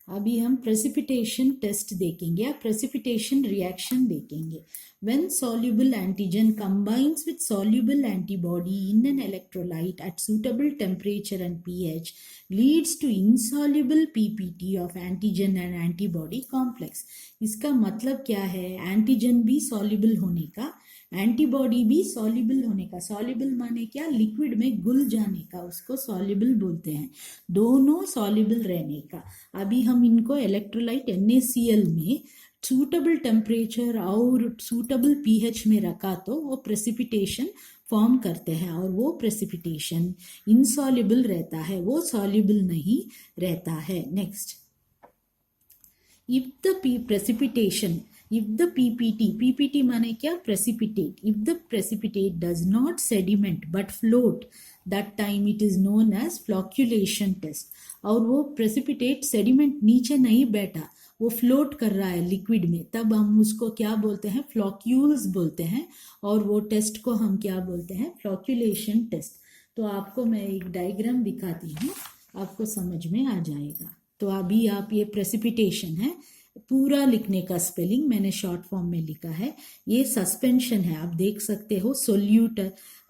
अभी हम precipitation test देखेंगे या प्रेसिपिटेशन रिएक्शन देखेंगे. When soluble antigen combines with soluble antibody in an electrolyte at suitable temperature and pH leads to insoluble PPT of antigen and antibody complex. इसका मतलब क्या है? Antigen भी soluble होने का, एंटीबॉडी भी सॉल्युबल होने का. सॉल्युबल माने क्या? लिक्विड में घुल जाने का, उसको सॉल्युबल बोलते हैं. दोनों सॉल्युबल रहने का. अभी हम इनको इलेक्ट्रोलाइट NaCl में सूटेबल टेम्परेचर और सूटेबल pH में रखा तो वो प्रेसिपिटेशन फॉर्म करते हैं और वो प्रेसिपिटेशन इनसॉल्युबल रहता है, वो सॉल्युबल नहीं रहता है. नेक्स्ट, if the PPT माने क्या? precipitate. If the precipitate does not sediment but float, that time it is known as flocculation test. और वो precipitate sediment नीचे नहीं बैठा, वो फ्लोट कर रहा है लिक्विड में, तब हम उसको क्या बोलते हैं? फ्लॉक्यूल्स बोलते हैं. और वो टेस्ट को हम क्या बोलते हैं? फ्लॉक्यूलेशन टेस्ट. तो आपको मैं एक डायग्राम दिखाती हूँ, आपको समझ में आ जाएगा. तो अभी आप ये प्रेसिपिटेशन है, पूरा लिखने का स्पेलिंग मैंने शॉर्ट फॉर्म में लिखा है. ये सस्पेंशन है, आप देख सकते हो. सोल्यूट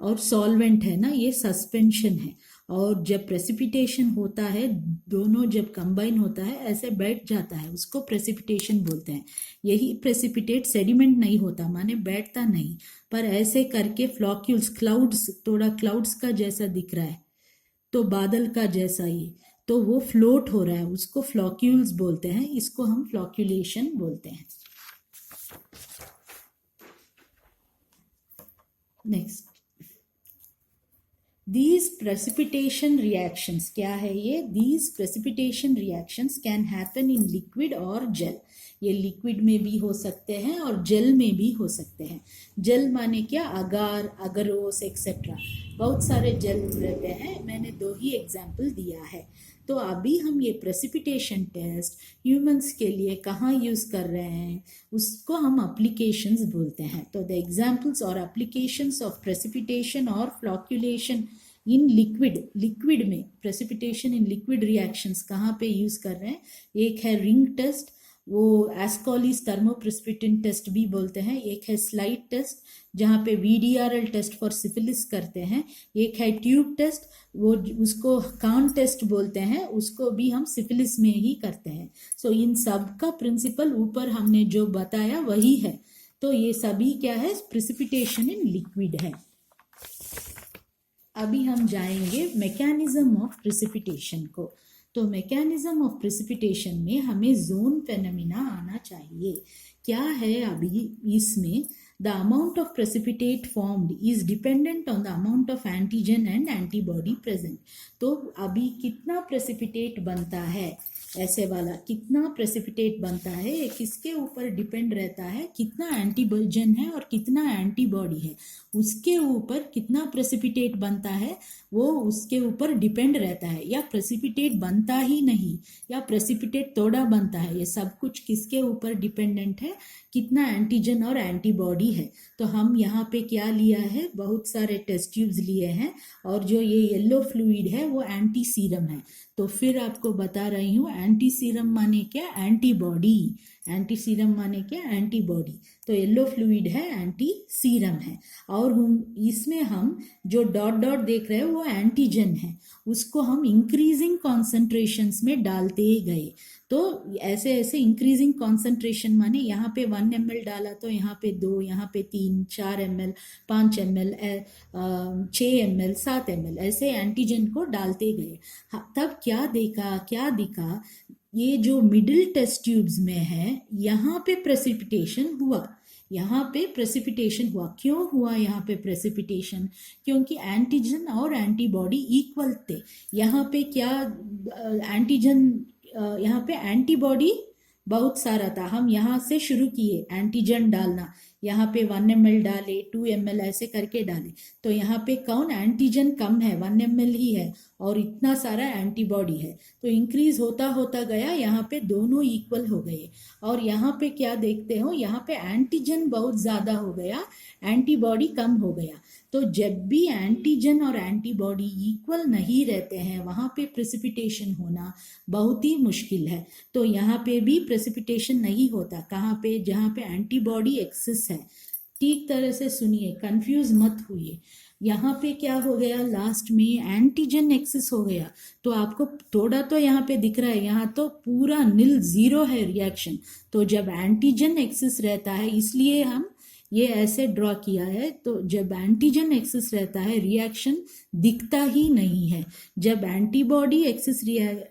और सॉल्वेंट है ना, ये सस्पेंशन है. और जब प्रेसिपिटेशन होता है, दोनों जब कंबाइन होता है ऐसे बैठ जाता है, उसको प्रेसिपिटेशन बोलते हैं. यही प्रेसिपिटेट सेडिमेंट नहीं होता, माने बैठता नहीं, पर ऐसे करके फ्लॉक्यूल्स, क्लाउड्स, थोड़ा क्लाउड्स का जैसा दिख रहा है तो बादल का जैसा ही, तो वो फ्लोट हो रहा है, उसको फ्लॉक्यूल्स बोलते हैं. इसको हम फ्लॉक्यूलेशन बोलते हैं. नेक्स्ट, these precipitation reactions, क्या है ये? these precipitation reactions can happen in liquid or gel. ये लिक्विड में भी हो सकते हैं और जेल में भी हो सकते हैं. जेल माने क्या? अगार, अगरोस एक्सेट्रा, बहुत सारे जेल रहते हैं. मैंने 2 ही एग्जाम्पल दिया है. तो अभी हम ये प्रेसिपिटेशन टेस्ट ह्यूमंस के लिए कहाँ यूज़ कर रहे हैं, उसको हम एप्लीकेशंस बोलते हैं. तो द एग्जाम्पल्स और एप्लीकेशंस ऑफ प्रेसिपिटेशन और फ्लॉक्यूलेशन इन लिक्विड में, प्रेसिपिटेशन इन लिक्विड रिएक्शंस कहाँ पे यूज़ कर रहे हैं? एक है रिंग टेस्ट, वो एस्कोलिस थर्मोप्रेसिपिटेंट टेस्ट भी बोलते हैं. एक है स्लाइड टेस्ट, जहाँ पे VDRL टेस्ट फॉर सिफिलिस करते हैं. एक है ट्यूब टेस्ट, वो उसको कान टेस्ट बोलते हैं, उसको भी हम सिफिलिस में ही करते हैं. सो इन सब का प्रिंसिपल ऊपर हमने जो बताया वही है. तो ये सभी क्या है? प्रेसिपिटेशन इन लिक्विड है. अभी हम जाएंगे मैकेनिज्म ऑफ प्रेसिपिटेशन को. तो मैकेनिज्म ऑफ प्रेसिपिटेशन में हमें जोन फेनोमेना आना चाहिए. क्या है अभी इसमें? The amount of precipitate formed is dependent on the amount of antigen and antibody present. तो अभी कितना प्रेसिपिटेट बनता है, ऐसे वाला कितना प्रेसिपिटेट बनता है, ये किसके ऊपर डिपेंड रहता है? कितना एंटीजन है और कितना एंटीबॉडी है, उसके ऊपर कितना प्रेसिपिटेट बनता है, वो उसके ऊपर डिपेंड रहता है. या प्रेसिपिटेट बनता ही नहीं, या प्रेसिपिटेट थोड़ा बनता है, ये सब कुछ किसके ऊपर डिपेंडेंट है? कितना एंटीजन और एंटीबॉडी है. तो हम यहाँ पे क्या लिया है? बहुत सारे टेस्ट ट्यूब्स लिए हैं, और जो ये येलो फ्लूइड है वो एंटी सीरम है. तो फिर आपको बता रही हूँ, एंटी सीरम माने क्या? एंटीबॉडी. एंटी सीरम माने क्या? एंटीबॉडी. तो येलो फ्लूइड है, एंटी सीरम है. और इसमें हम जो डॉट डॉट देख रहे हैं वो एंटीजन है, उसको हम इंक्रीजिंग कॉन्सेंट्रेशंस में डालते गए. तो ऐसे ऐसे इंक्रीजिंग कॉन्सेंट्रेशन माने यहाँ पे 1 ml डाला तो यहाँ पे 2, यहाँ पे 3, 4 ml, 5 ml, 6 ml, 7 ml, ऐसे एंटीजन को डालते गए. तब क्या दिखा? ये जो मिडिल टेस्ट ट्यूब्स में है, यहाँ पे प्रेसिपिटेशन हुआ. क्यों हुआ यहाँ पे प्रेसिपिटेशन? क्योंकि एंटीजन और एंटीबॉडी इक्वल थे. यहाँ पे क्या एंटीजन, यहाँ पे एंटीबॉडी बहुत सारा था. हम यहाँ से शुरू किए एंटीजन डालना, यहाँ पे 1 ml डाले, 2 ml ऐसे करके डाले. तो यहाँ पे कौन? एंटीजन कम है, 1 ml ही है, और इतना सारा एंटीबॉडी है. तो इंक्रीज होता होता गया, यहाँ पे दोनों इक्वल हो गए. और यहाँ पे क्या देखते हो? यहाँ पे एंटीजन बहुत ज़्यादा हो गया, एंटीबॉडी कम हो गया. तो जब भी एंटीजन और एंटीबॉडी इक्वल नहीं रहते हैं वहाँ पे प्रेसिपिटेशन होना बहुत ही मुश्किल है। तो यहाँ पे भी प्रेसिपिटेशन नहीं होता, कहाँ पे, जहाँ पे एंटीबॉडी एक्सेस है। ठीक तरह से सुनिए, कंफ्यूज मत हुइए। यहाँ पे क्या हो गया, लास्ट में एंटीजन एक्सेस हो गया, तो आपको थोड़ा तो यहाँ पे दिख रहा है, यहाँ तो पूरा नील जीरो है रिएक्शन। तो जब एंटीजन एक्सेस रहता है, इसलिए हम ये ऐसे ड्रॉ किया है, तो जब एंटीजन एक्सेस रहता है रिएक्शन दिखता ही नहीं है। जब एंटीबॉडी एक्सेस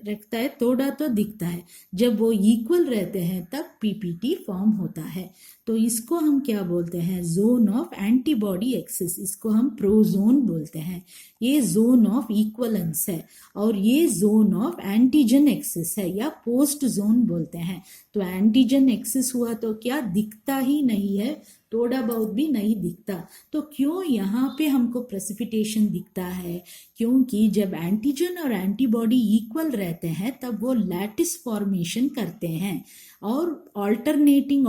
रखता है थोड़ा तो दिखता है, जब वो इक्वल रहते हैं तब पीपीटी फॉर्म होता है। तो इसको हम क्या बोलते हैं, जोन ऑफ एंटीबॉडी एक्सेस, इसको हम प्रोजोन बोलते हैं। ये जोन ऑफ इक्वलेंस है, और ये जोन ऑफ एंटीजन एक्सेस है, या पोस्ट जोन बोलते हैं। तो एंटीजन एक्सेस हुआ तो क्या दिखता ही नहीं है, थोड़ा बहुत भी नहीं दिखता। तो क्यों यहाँ पे हमको प्रेसिपिटेशन दिखता है, क्योंकि जब एंटीजन और एंटीबॉडी इक्वल रहते हैं तब वो लैटिस फॉर्मेशन करते हैं, और ऑल्टरनेटिंग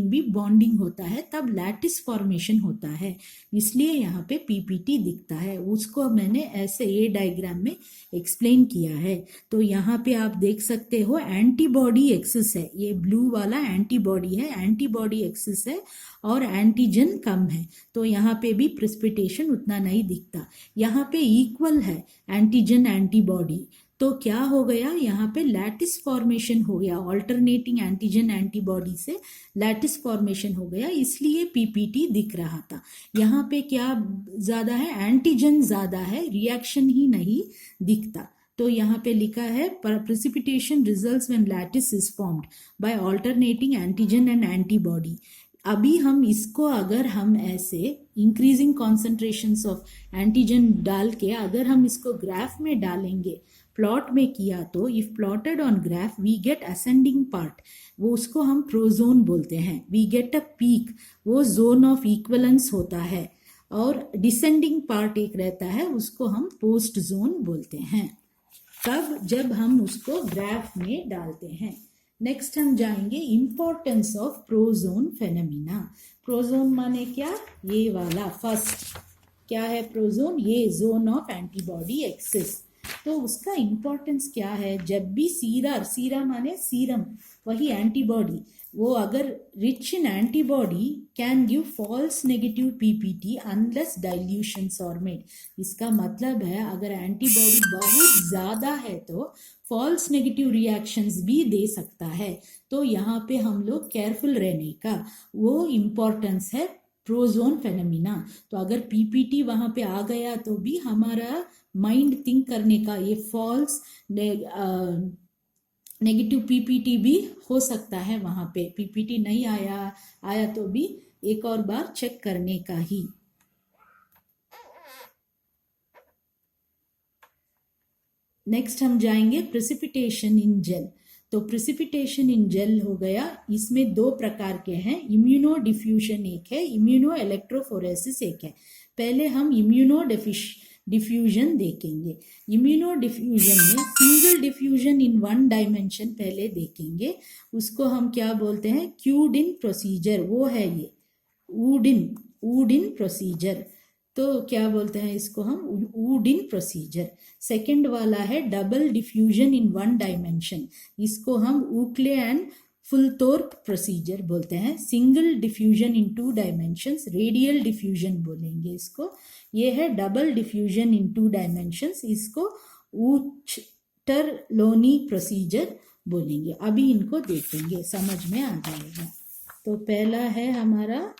भी बॉन्डिंग होता है, तब लैटिस फॉर्मेशन होता है, इसलिए यहाँ पे पीपीटी दिखता है। उसको मैंने ऐसे ये डायग्राम में एक्सप्लेन किया है। तो यहाँ पे आप देख सकते हो एंटीबॉडी एक्सेस है, ये ब्लू वाला एंटीबॉडी है, एंटीबॉडी एक्सेस है, और एंटीजन कम है, तो यहाँ पे भी प्रेसिपिटेशन उतना नहीं दिखता। यहाँ पे इक्वल है एंटीजन एंटीबॉडी, तो क्या हो गया, यहाँ पे लैटिस फॉर्मेशन हो गया, ऑल्टरनेटिंग एंटीजन एंटीबॉडी से लैटिस फॉर्मेशन हो गया, इसलिए पीपीटी दिख रहा था। यहाँ पे क्या ज्यादा है, एंटीजन ज्यादा है, रिएक्शन ही नहीं दिखता। तो यहाँ पे लिखा है precipitation results when lattice is formed by alternating antigen and antibody. अभी हम इसको अगर हम ऐसे इंक्रीजिंग कॉन्सेंट्रेशंस ऑफ एंटीजन डाल के अगर हम इसको ग्राफ में डालेंगे, प्लॉट में किया, तो if plotted on graph we get ascending part, वो उसको हम प्रोजोन बोलते हैं। वी गेट अ पीक, वो जोन ऑफ इक्वलेंस होता है, और डिसेंडिंग पार्ट एक रहता है, उसको हम पोस्ट जोन बोलते हैं। तब जब हम उसको ग्राफ में डालते हैं। नेक्स्ट हम जाएंगे importance of Prozone phenomena. Prozone माने क्या, ये वाला फर्स्ट क्या है प्रोजोन, ये जोन ऑफ एंटीबॉडी एक्सेस। तो उसका इंपॉर्टेंस क्या है, जब भी सीरा माने सीरम, वही एंटीबॉडी, वो अगर rich in antibody can give false negative PPT unless dilutions are made. इसका मतलब है अगर एंटीबॉडी बहुत ज़्यादा है तो फॉल्स नेगेटिव रिएक्शंस भी दे सकता है। तो यहाँ पे हम लोग केयरफुल रहने का वो इम्पोर्टेंस है प्रोजोन फेनोमिना। तो अगर पीपीटी वहाँ पे आ गया तो भी हमारा माइंड थिंक करने का, ये फॉल्स नेगेटिव पीपीटी भी हो सकता है, वहाँ पे पीपीटी नहीं आया तो भी एक और बार चेक करने का ही। नेक्स्ट हम जाएंगे प्रेसिपिटेशन इन जेल। तो प्रेसिपिटेशन इन जेल हो गया, इसमें दो प्रकार के हैं, इम्यूनो डिफ्यूजन एक है, इम्यूनो इलेक्ट्रोफोरेसिस एक है। पहले हम इम्यूनो डिफ्यूजन देखेंगे। इम्यूनो डिफ्यूजन में single diffusion in one dimension पहले देखेंगे, उसको हम क्या बोलते हैं, क्यूडिन प्रोसीजर, वो है ये ऊडिन प्रोसीजर। तो क्या बोलते हैं इसको हम, ऊडिन प्रोसीजर। सेकंड वाला है double diffusion in one dimension, इसको हम ऊक्ले एंड फुलथोर्प प्रोसीजर बोलते हैं। Single diffusion in to dimensions, radial diffusion बोलेंगे इसको। ये है double diffusion in to dimensions, इसको ऊचटरलोनी प्रोसीजर बोलेंगे। अभी इनको देखेंगे, समझ में आ जाएगा। तो पहला है हमारा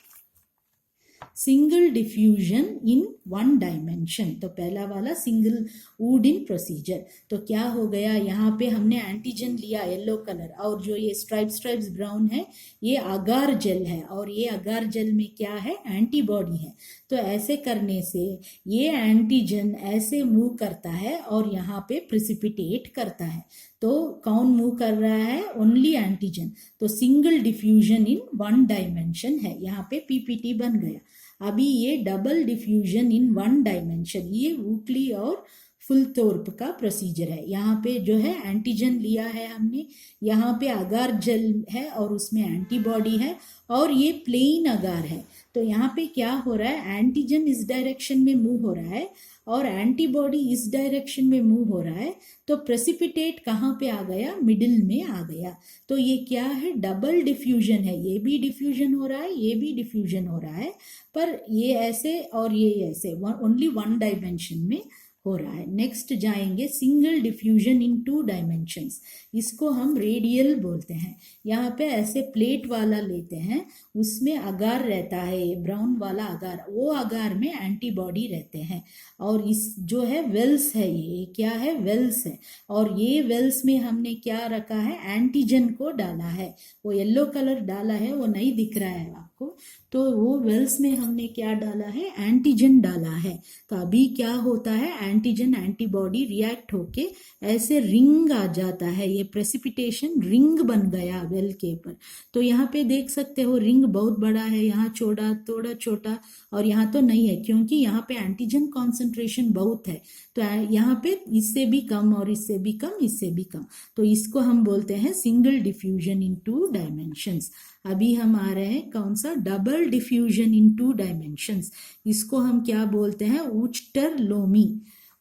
single diffusion in one dimension. तो पहला वाला सिंगल ऊडिन प्रोसीजर। तो क्या हो गया, यहाँ पे हमने एंटीजन लिया येलो कलर, और जो ये स्ट्राइप्स ब्राउन है ये अगार जेल है, और ये अगार जेल में क्या है, एंटीबॉडी है। तो ऐसे करने से ये एंटीजन ऐसे मूव करता है और यहाँ पे प्रिसिपिटेट करता है। तो कौन मूव कर रहा है, ओनली एंटीजन। तो single diffusion in one dimension है, यहाँ पे पीपीटी बन गया। अभी ये double diffusion in one dimension, ये ऊक्ली और फुलथोर्प का प्रोसीजर है। यहाँ पे जो है एंटीजन लिया है हमने, यहाँ पे अगार जेल है और उसमें एंटीबॉडी है, और ये प्लेन अगार है। तो यहाँ पे क्या हो रहा है, एंटीजन इस डायरेक्शन में मूव हो रहा है और एंटीबॉडी इस डायरेक्शन में मूव हो रहा है। तो प्रेसिपिटेट कहाँ पे आ गया, मिडिल में आ गया। तो ये क्या है, डबल डिफ्यूजन है, ये भी डिफ्यूजन हो रहा है, ये भी डिफ्यूजन हो रहा है, पर ये ऐसे और ये ऐसे, ओनली वन डायमेंशन में हो रहा है। नेक्स्ट जाएंगे सिंगल डिफ्यूजन इन 2 डायमेंशंस, इसको हम रेडियल बोलते हैं। यहाँ पे ऐसे प्लेट वाला लेते हैं, उसमें अगार रहता है, ये ब्राउन वाला अगार, वो अगार में एंटीबॉडी रहते हैं, और इस जो है वेल्स है, ये क्या है, वेल्स है, और ये वेल्स में हमने क्या रखा है, एंटीजन को डाला है। वो येलो कलर डाला है, वो नहीं दिख रहा है आपको, तो वो वेल्स में हमने क्या डाला है, एंटीजन डाला है। तो अभी क्या होता है, एंटीजन एंटीबॉडी रिएक्ट होके ऐसे रिंग आ जाता है, ये प्रेसिपिटेशन रिंग बन गया वेल के ऊपर। तो यहाँ पे देख सकते हो रिंग बहुत बड़ा है, यहाँ छोटा, थोड़ा छोटा, और यहाँ तो नहीं है क्योंकि यहाँ पे एंटीजन कॉन्सेंट्रेशन बहुत है। तो यहाँ पे इससे भी कम और इससे भी कम, इससे भी कम, तो इसको हम बोलते हैं सिंगल डिफ्यूजन इन 2 डायमेंशंस। अभी हम आ रहे हैं कौन सा, डबल डिफ्यूजन इन 2 डायमेंशंस, इसको हम क्या बोलते हैं, ऊस्टर-लोमी,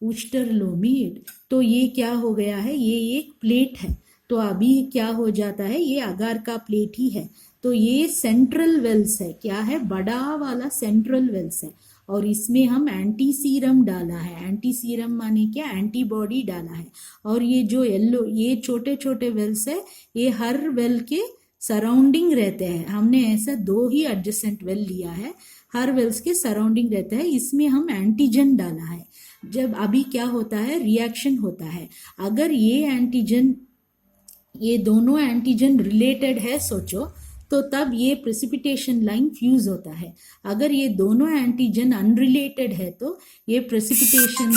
ऊस्टर-लोमी। तो ये क्या हो गया है, ये एक प्लेट है, तो अभी क्या हो जाता है, ये अगार का प्लेट ही है, तो ये सेंट्रल वेल्स है, क्या है, बड़ा वाला सेंट्रल वेल्स है, और इसमें हम एंटी सीरम डाला है, एंटी सीरम माने क्या, एंटीबॉडी डाला है, और ये जो येलो, ये छोटे छोटे वेल्स है, ये हर वेल के सराउंडिंग रहते हैं। हमने ऐसा 2 ही एडजेसेंट वेल लिया है, हर वेल्स के सराउंडिंग रहता है, इसमें हम एंटीजन डाला है। जब अभी क्या होता है, रिएक्शन होता है, अगर ये एंटीजन, ये दोनों एंटीजन रिलेटेड है सोचो, तो तब ये प्रेसिपिटेशन लाइन फ्यूज होता है। अगर ये दोनों एंटीजन अनरिलेटेड है तो ये प्रेसिपिटेशन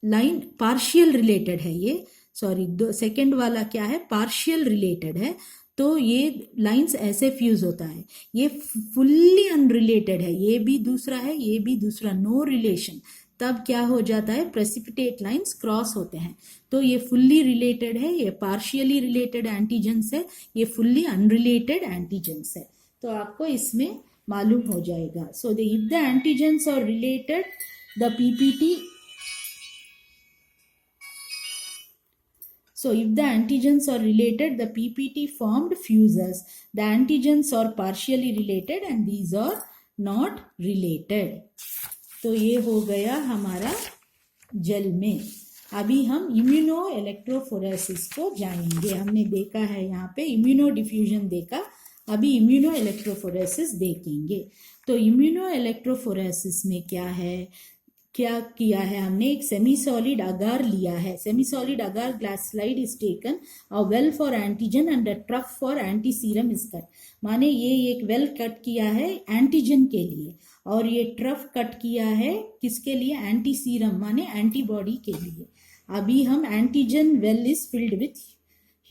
लाइन पार्शियल रिलेटेड है, ये सॉरी सेकेंड वाला क्या है, पार्शियल रिलेटेड है, तो ये लाइंस ऐसे फ्यूज होता है। ये फुल्ली अनरिलेटेड है, ये भी दूसरा है, ये भी दूसरा, नो रिलेशन, तब क्या हो जाता है, प्रेसिपिटेट लाइंस क्रॉस होते हैं। तो ये फुल्ली रिलेटेड है, ये पार्शियली रिलेटेड एंटीजन्स है, ये फुल्ली अनरिलेटेड एंटीजन्स है, तो आपको इसमें मालूम हो जाएगा। So if the antigens are related, the PPT, so if the antigens are related, the PPT formed fuses. The antigens are partially related and these are not related. तो ये हो गया हमारा जेल में। अभी हम इम्यूनो इलेक्ट्रोफोरेसिस को जाएंगे। हमने देखा है यहाँ पे इम्यूनो डिफ्यूजन देखा, अभी इम्यूनो इलेक्ट्रोफोरेसिस देखेंगे। तो इम्यूनो इलेक्ट्रोफोरेसिस में क्या है, क्या किया है हमने, एक सेमी सॉलिड अगार लिया है, semi solid agar glass slide is taken, a well for antigen and a trough for anti serum is cut. माने ये एक वेल कट किया है एंटीजन के लिए, और ये ट्रफ कट किया है किसके लिए, एंटी सीरम माने एंटीबॉडी के लिए। अभी हम antigen well is filled with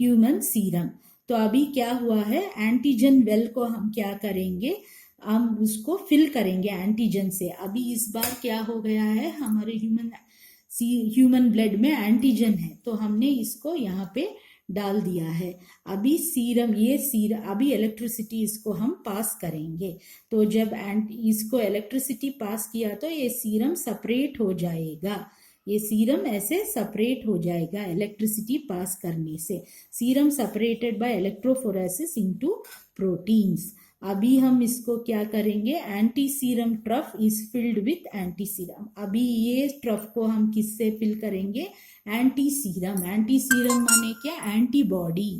human serum. तो अभी क्या हुआ है, एंटीजन वेल को हम क्या करेंगे, हम उसको फिल करेंगे एंटीजन से। अभी इस बार क्या हो गया है, हमारे ह्यूमन ब्लड में एंटीजन है, तो हमने इसको यहाँ पे डाल दिया है। अभी सीरम, ये सीरम, अभी इलेक्ट्रिसिटी इसको हम पास करेंगे। तो जब इसको इलेक्ट्रिसिटी पास किया तो ये सीरम सेपरेट हो जाएगा, ये सीरम ऐसे सेपरेट हो जाएगा इलेक्ट्रिसिटी पास करने से। Serum separated by electrophoresis into proteins. अभी हम इसको क्या करेंगे, anti serum trough is filled with anti serum. अभी ये ट्रफ को हम किससे फिल करेंगे, एंटी सीरम। एंटी सीरम माने क्या, एंटीबॉडी,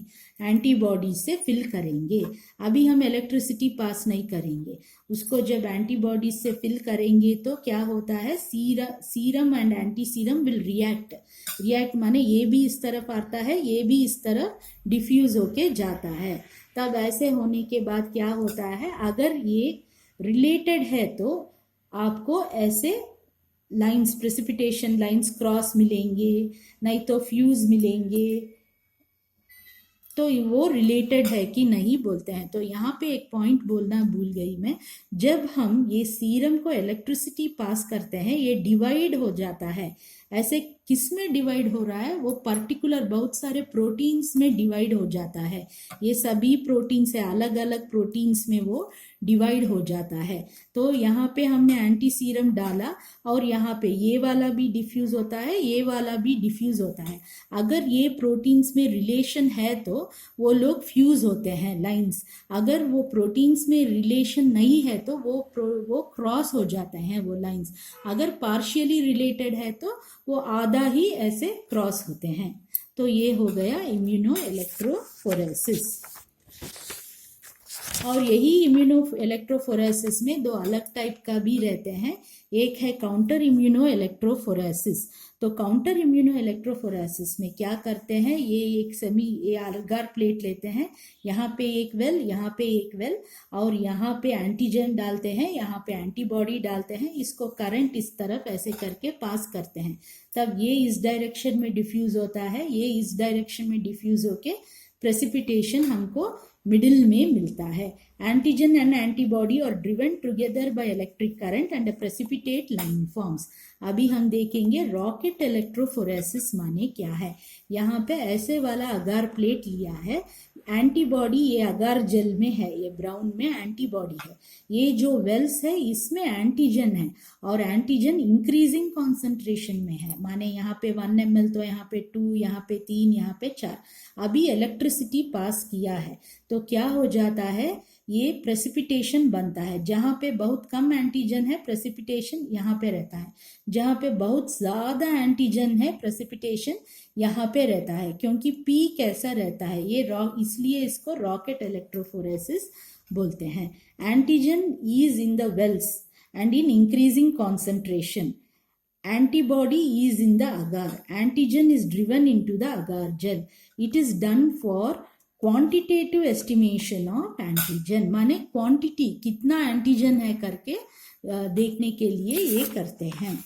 एंटीबॉडी से फिल करेंगे। अभी हम इलेक्ट्रिसिटी पास नहीं करेंगे उसको, जब एंटीबॉडी से फिल करेंगे तो क्या होता है, serum and anti serum will react. React माने ये भी इस तरफ आता है, ये भी इस तरफ डिफ्यूज होके जाता है। तब ऐसे होने के बाद क्या होता है, अगर ये रिलेटेड है तो आपको ऐसे लाइंस, प्रेसिपिटेशन लाइंस क्रॉस मिलेंगे, नहीं तो फ्यूज मिलेंगे, तो वो रिलेटेड है कि नहीं बोलते हैं। तो यहाँ पे एक पॉइंट बोलना भूल गई मैं, जब हम ये सीरम को इलेक्ट्रिसिटी पास करते हैं ये डिवाइड हो जाता है, ऐसे किस में डिवाइड हो रहा है, वो पर्टिकुलर बहुत सारे प्रोटीन्स में डिवाइड हो जाता है। ये सभी प्रोटीन से अलग अलग प्रोटीन्स में वो डिवाइड हो जाता है। तो यहाँ पे हमने एंटी सीरम डाला और यहाँ पे ये वाला भी डिफ्यूज होता है, ये वाला भी डिफ्यूज होता है। अगर ये प्रोटीन्स में रिलेशन है तो वो लोग फ्यूज होते हैं लाइंस। अगर वो प्रोटीन्स में रिलेशन नहीं है तो वो क्रॉस हो जाते हैं वो लाइंस। अगर पार्शियली रिलेटेड है तो वो आधा ही ऐसे क्रॉस होते हैं। तो ये हो गया इम्यूनो इलेक्ट्रोफोरेसिस। और यही इम्यूनो इलेक्ट्रोफोरेसिस में दो अलग टाइप का भी रहते हैं। एक है काउंटर इम्यूनो इलेक्ट्रोफोरेसिस। तो काउंटर इम्यूनो इलेक्ट्रोफोरेसिस में क्या करते हैं, ये अगार प्लेट लेते हैं, यहाँ पे एक वेल, यहाँ पे एक वेल, और यहाँ पे एंटीजन डालते हैं, यहाँ पे एंटीबॉडी डालते हैं। इसको करंट इस तरफ ऐसे करके पास करते हैं, तब ये इस डायरेक्शन में डिफ्यूज होता है, ये इस डायरेक्शन में डिफ्यूज होके प्रेसिपिटेशन हमको मिडिल में मिलता है। एंटीजन एंड एंटीबॉडी और driven together by electric current and precipitate line forms. अभी हम देखेंगे रॉकेट इलेक्ट्रोफोरेसिस माने क्या है। यहाँ पे ऐसे वाला अगार प्लेट लिया है, एंटीबॉडी ये अगार जेल में है, ये ब्राउन में एंटीबॉडी है। ये जो वेल्स है इसमें एंटीजन है और एंटीजन इंक्रीजिंग कॉन्सेंट्रेशन में है, माने यहाँ पे 1 ml तो यहाँ पे 2, यहाँ पे 3, यहाँ पे 4। अभी इलेक्ट्रिसिटी पास किया है तो क्या हो जाता है, ये प्रेसिपिटेशन बनता है। जहाँ पे बहुत कम एंटीजन है प्रेसिपिटेशन यहाँ पे रहता है, जहाँ पे बहुत ज़्यादा एंटीजन है प्रेसिपिटेशन यहाँ पे रहता है। क्योंकि पी कैसा रहता है ये इसलिए इसको रॉकेट इलेक्ट्रोफोरेसिस बोलते हैं। Antigen is in the wells and in increasing concentration. Antibody is in the agar. Antigen is driven into the agar gel. It is done for quantitative estimation of antigen. माने quantity कितना antigen है करके देखने के लिए ये करते हैं।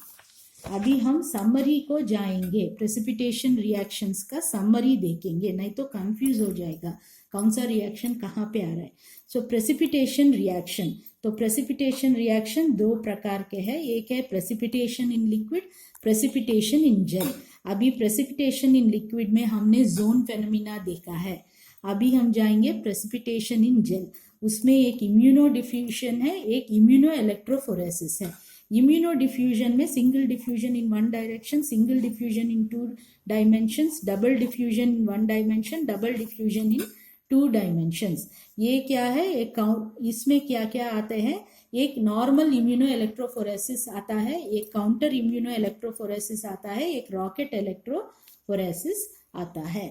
अभी हम समरी को जाएंगे, प्रेसिपिटेशन रिएक्शंस का समरी देखेंगे, नहीं तो कंफ्यूज हो जाएगा कौन सा रिएक्शन कहाँ पे आ रहा है। सो प्रेसिपिटेशन रिएक्शन, तो प्रेसिपिटेशन रिएक्शन दो प्रकार के हैं, एक है precipitation in liquid, precipitation in gel. अभी प्रेसिपिटेशन इन लिक्विड में हमने जोन फेनोमिना देखा है, अभी हम जाएंगे प्रेसिपिटेशन इन जेल। उसमें एक इम्यूनो डिफ्यूजन है, एक इम्यूनो इलेक्ट्रोफोरेसिस है। इम्यूनो डिफ्यूजन में सिंगल डिफ्यूजन इन 1 डायरेक्शन, सिंगल डिफ्यूजन इन 2 डायमेंशंस, डबल डिफ्यूजन इन 1 डायमेंशन, डबल डिफ्यूजन इन 2 डायमेंशंस। ये क्या है, एक इसमें क्या क्या आते हैं, एक नॉर्मल इम्यूनो इलेक्ट्रोफोरेसिस आता है, एक काउंटर इम्यूनो इलेक्ट्रोफोरेसिस आता है, एक रॉकेट इलेक्ट्रोफोरेसिस आता है।